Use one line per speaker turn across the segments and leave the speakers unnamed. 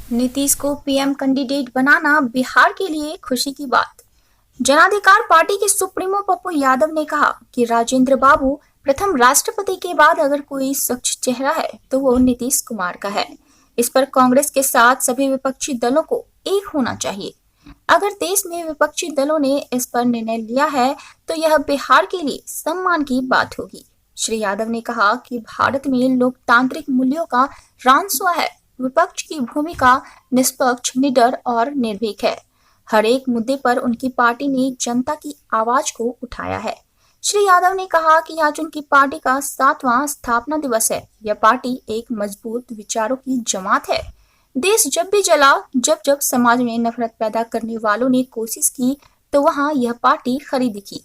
नीतीश को PM candidate बनाना बिहार के लिए खुशी की बात। जनाधिकार पार्टी के सुप्रीमो पप्पू यादव ने कहा कि राजेंद्र बाबू प्रथम राष्ट्रपति के बाद अगर कोई स्वच्छ चेहरा है तो वो नीतीश कुमार का है। इस पर कांग्रेस के साथ सभी विपक्षी दलों को एक होना चाहिए। अगर देश में विपक्षी दलों ने इस पर निर्णय लिया है तो यह बिहार के लिए सम्मान की बात होगी। श्री यादव ने कहा कि भारत में लोकतांत्रिक मूल्यों का ह्रास हुआ है। विपक्ष की भूमिका निष्पक्ष, निडर और निर्भीक है। हर एक मुद्दे पर उनकी पार्टी ने जनता की आवाज को उठाया है। श्री यादव ने कहा कि आज उनकी पार्टी का 7वां स्थापना दिवस है। यह पार्टी एक मजबूत विचारों की जमात है। देश जब भी जला, जब जब समाज में नफरत पैदा करने वालों ने कोशिश की तो वहां यह पार्टी खरी दिखी।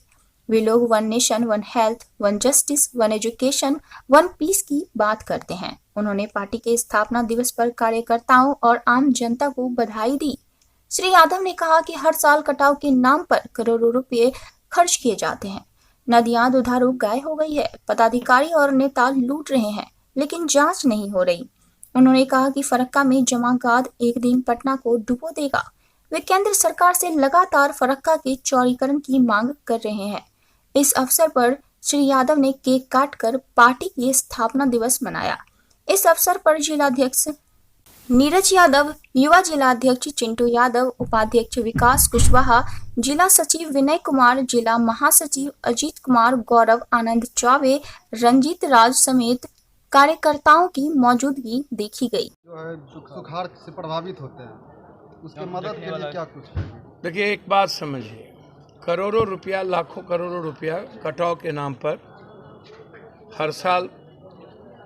वे लोग one nation, one health, one justice, one education, one peace की बात करते हैं। उन्होंने पार्टी के स्थापना दिवस पर कार्यकर्ताओं और आम जनता को बधाई दी। श्री यादव ने कहा कि हर साल कटाव के नाम पर करोड़ों रुपए खर्च किए जाते हैं। नदियां दुधारू गाय हो गई है। पदाधिकारी और नेता लूट रहे हैं, लेकिन जांच नहीं हो रही। उन्होंने कहा कि फरक्का में जमा गाद एक दिन पटना को डुबो देगा। वे केंद्र सरकार से लगातार फरक्का के चौड़ीकरण की मांग कर रहे हैं। इस अवसर पर श्री यादव ने केक काटकर पार्टी की स्थापना दिवस मनाया। इस अवसर पर जिलाध्यक्ष नीरज यादव, युवा जिलाध्यक्ष चिंटू यादव, उपाध्यक्ष विकास कुशवाहा, जिला सचिव विनय कुमार, जिला महासचिव अजीत कुमार, गौरव आनंद चौबे, रंजीत राज समेत कार्यकर्ताओं की मौजूदगी देखी गई।
जो है सुखाड़ से प्रभावित होते हैं, उसकी मदद के लिए क्या कुछ?
देखिए, एक बात समझिए, करोड़ों रुपया, लाखों करोड़ों रुपया कटाव के नाम पर हर साल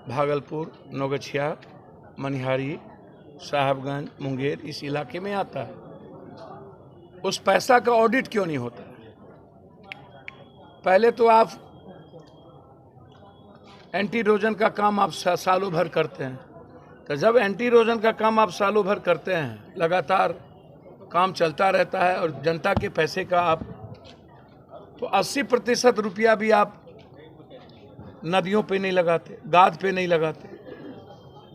भागलपुर, नौगछिया, मनिहारी, साहबगंज, मुंगेर इस इलाके में आता है। उस पैसा का ऑडिट क्यों नहीं होता? पहले तो आप एंटी इरोजन का काम आप सालों भर करते हैं, तो जब एंटी इरोजन का काम आप सालों भर करते हैं, लगातार काम चलता रहता है और जनता के पैसे का आप तो 80% रुपया भी आप नदियों पे नहीं लगाते, गाद पे नहीं लगाते,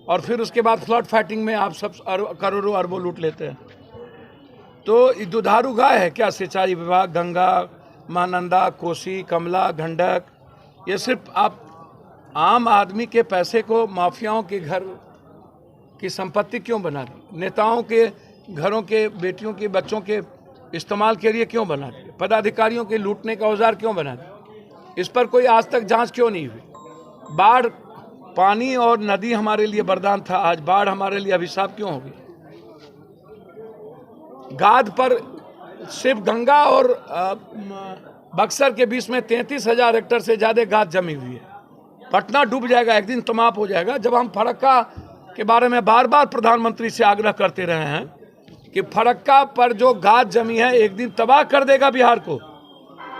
और फिर उसके बाद फ्लड फाइटिंग में आप सब करोड़ों अरबों लूट लेते हैं। तो दुधारू गाय है क्या सिंचाई विभाग? गंगा, महानंदा, कोसी, कमला, गंडक, ये सिर्फ आप आम आदमी के पैसे को माफियाओं के घर की संपत्ति क्यों बना दी? नेताओं के घरों के बेटियों के बच्चों के इस्तेमाल के लिए क्यों बना दी? पदाधिकारियों के लूटने का औजार क्यों बना दी? इस पर कोई आज तक जांच क्यों नहीं हुई? बाढ़, पानी और नदी हमारे लिए वरदान था, आज बाढ़ हमारे लिए अभिशाप क्यों होगी? गाद पर सिर्फ गंगा और बक्सर के बीच में 33,000 हेक्टेयर से ज्यादा गाद जमी हुई है। पटना डूब जाएगा, एक दिन तमाम हो जाएगा। जब हम फरक्का के बारे में बार बार प्रधानमंत्री से आग्रह करते रहे हैं कि फरक्का पर जो गाद जमी है एक दिन तबाह कर देगा बिहार को।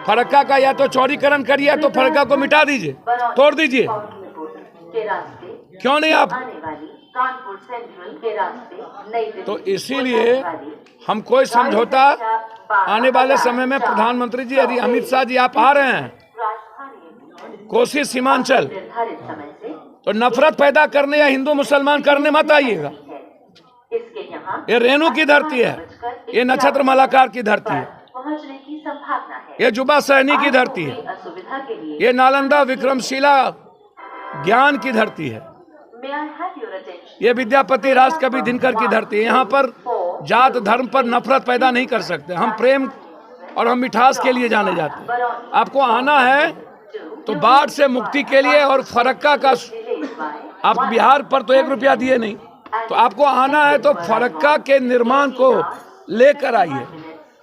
फरक्का का या तो चौड़ीकरण करिए या तो फरक्का को मिटा दीजिए, तोड़ दीजिए। क्यों नहीं आप? तो इसीलिए हम कोई समझौता आने वाले समय में, प्रधानमंत्री जी, यदि अमित शाह जी आप आ रहे हैं कोसी सीमांचल, तो नफरत पैदा करने या हिंदू मुसलमान करने मत आइएगा। ये रेणु की धरती है, ये नक्षत्र मलाकार की धरती है, ये जुबा सहनी की धरती है, ये नालंदा विक्रमशिला ज्ञान की धरती है, ये विद्यापति राजकवि दिनकर की धरती है। यहाँ पर जात धर्म पर नफरत पैदा नहीं कर सकते। हम प्रेम और हम मिठास के लिए जाने जाते हैं। आपको आना है तो बाढ़ से मुक्ति के लिए, और फरक्का का आप बिहार पर तो 1 रुपया दिए नहीं, तो आपको आना है तो फरक्का के निर्माण को लेकर आइए।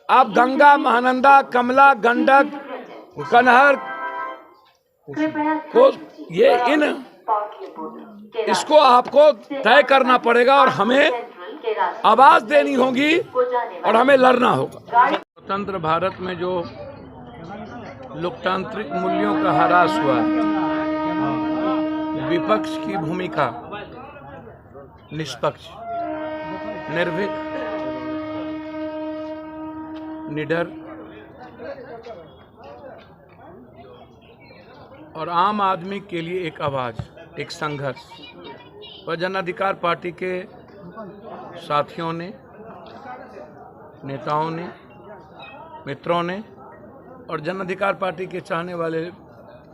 आप गंगा, महानंदा, कमला, गंडक, कनहर को इसको आपको तय करना पड़ेगा और हमें आवाज देनी होगी और हमें लड़ना होगा। स्वतंत्र भारत में जो लोकतांत्रिक मूल्यों का ह्रास हुआ है, विपक्ष की भूमिका निष्पक्ष, निर्भीक, निडर और आम आदमी के लिए एक आवाज़, एक संघर्ष। वह जन अधिकार पार्टी के साथियों ने, नेताओं ने, मित्रों ने और जन अधिकार पार्टी के चाहने वाले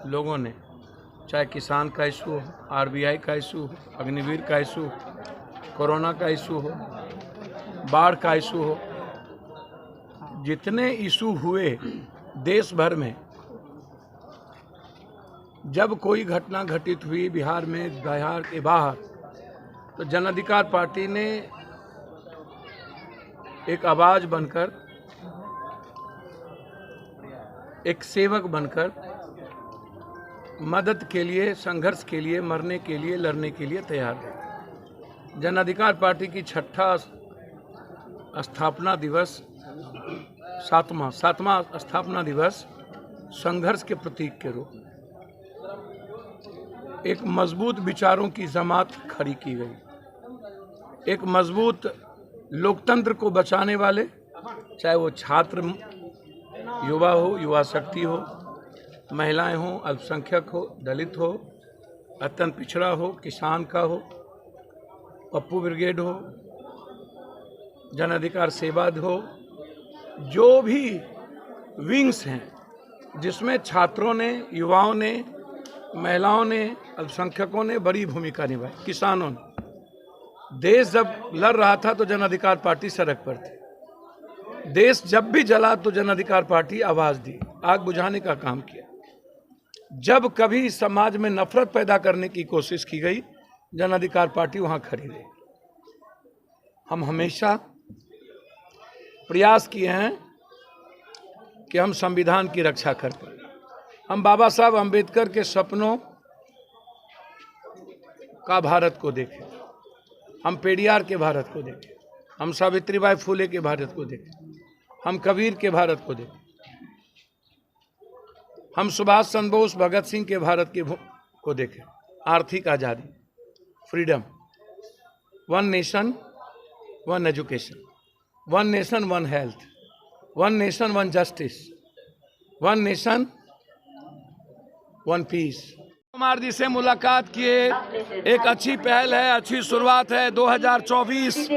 लोगों ने, चाहे किसान का इशू हो, आरबीआई का इशू हो, अग्निवीर का इशू हो, कोरोना का इशू हो, बाढ़ का इशू हो, जितने इशू हुए देश भर में, जब कोई घटना घटित हुई बिहार में, बिहार के बाहर, तो जन अधिकार पार्टी ने एक आवाज बनकर, एक सेवक बनकर मदद के लिए, संघर्ष के लिए, मरने के लिए, लड़ने के लिए तैयार है। जन अधिकार पार्टी की छठा स्थापना दिवस, सातवां स्थापना दिवस संघर्ष के प्रतीक के रूप में एक मजबूत विचारों की जमात खड़ी की गई। एक मजबूत लोकतंत्र को बचाने वाले, चाहे वो छात्र युवा हो, युवा शक्ति हो, महिलाएं हो, अल्पसंख्यक हो, दलित हो, अत्यंत पिछड़ा हो, किसान का हो, पप्पू ब्रिगेड हो, जन अधिकार सेवा हो, जो भी विंग्स हैं जिसमें छात्रों ने, युवाओं ने, महिलाओं ने, अल्पसंख्यकों ने बड़ी भूमिका निभाई, किसानों ने। देश जब लड़ रहा था तो जन अधिकार पार्टी सड़क पर थी। देश जब भी जला तो जन अधिकार पार्टी आवाज दी, आग बुझाने का काम किया। जब कभी समाज में नफरत पैदा करने की कोशिश की गई, जन अधिकार पार्टी वहां खड़ी रही। हम हमेशा प्रयास किए हैं कि हम संविधान की रक्षा कर पाए। हम बाबा साहब अंबेडकर के सपनों का भारत को देखें, हम पेरियार के भारत को देखें, हम सावित्रीबाई फुले के भारत को देखें, हम कबीर के भारत को देखें, हम सुभाष चंद्र बोस, भगत सिंह के भारत को देखें। आर्थिक आज़ादी, freedom, one nation one education, one nation one health, one nation one justice, one nation one peace. Kumar ji से मुलाकात किए, एक अच्छी पहल है, अच्छी शुरुआत है। 2024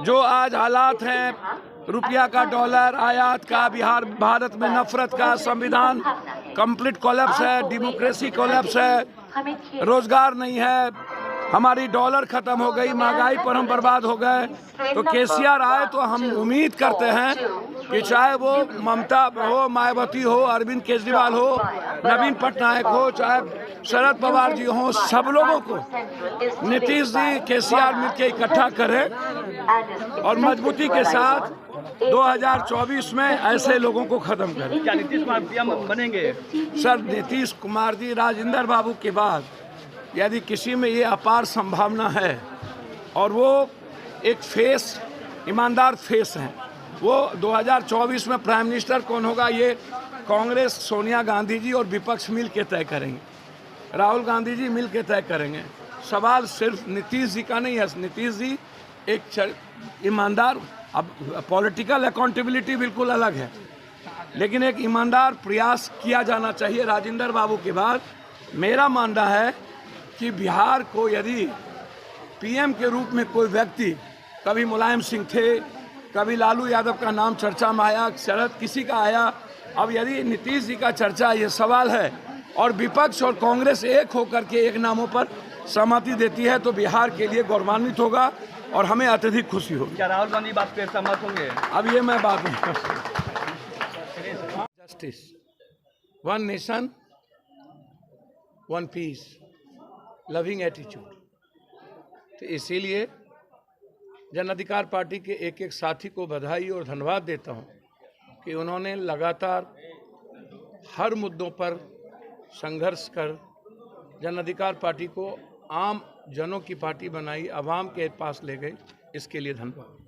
जो आज हालात हैं, रुपया का डॉलर, आयात का, बिहार भारत में नफरत का, संविधान कंप्लीट कोलैप्स है, डेमोक्रेसी कोलैप्स है, रोजगार नहीं है, हमारी डॉलर खत्म हो गई, महंगाई पर हम बर्बाद हो गए। तो केसीआर आए तो हम उम्मीद करते हैं कि चाहे वो ममता हो, मायावती हो, अरविंद केजरीवाल हो, नवीन पटनायक हो, चाहे शरद पवार जी हो, सब लोगों को नीतीश जी, केसीआर मिलकर इकट्ठा करें और मजबूती के साथ 2024 में ऐसे लोगों को खत्म करें।
क्या नीतीश कुमार पीएम बनेंगे?
सर, नीतीश कुमार जी राजेंद्र बाबू के बाद यदि किसी में ये अपार संभावना है और वो एक फेस, ईमानदार फेस हैं, वो 2024 में प्राइम मिनिस्टर कौन होगा ये कांग्रेस, सोनिया गांधी जी और विपक्ष मिल के तय करेंगे, राहुल गांधी जी मिल के तय करेंगे। सवाल सिर्फ नीतीश जी का नहीं है। नीतीश जी एक ईमानदार, अब पॉलिटिकल अकाउंटेबिलिटी बिल्कुल अलग है, लेकिन एक ईमानदार प्रयास किया जाना चाहिए। राजेंद्र बाबू के बाद मेरा मानना है कि बिहार को यदि पीएम के रूप में कोई व्यक्ति, कभी मुलायम सिंह थे, कभी लालू यादव का नाम चर्चा में आया, शरद किसी का आया, अब यदि नीतीश जी का चर्चा, ये सवाल है और विपक्ष और कांग्रेस एक होकर के एक नामों पर सहमति देती है तो बिहार के लिए गौरवान्वित होगा और हमें अत्यधिक खुशी होगी।
क्या राहुल गांधी बात पे सहमत होंगे?
अब ये मैं बात नहीं कर सकता। Justice, one nation one peace, loving attitude. तो इसीलिए जन अधिकार पार्टी के एक एक साथी को बधाई और धन्यवाद देता हूं कि उन्होंने लगातार हर मुद्दों पर संघर्ष कर जन अधिकार पार्टी को आम जनों की पार्टी बनाई, आवाम के पास ले गई। इसके लिए धन्यवाद।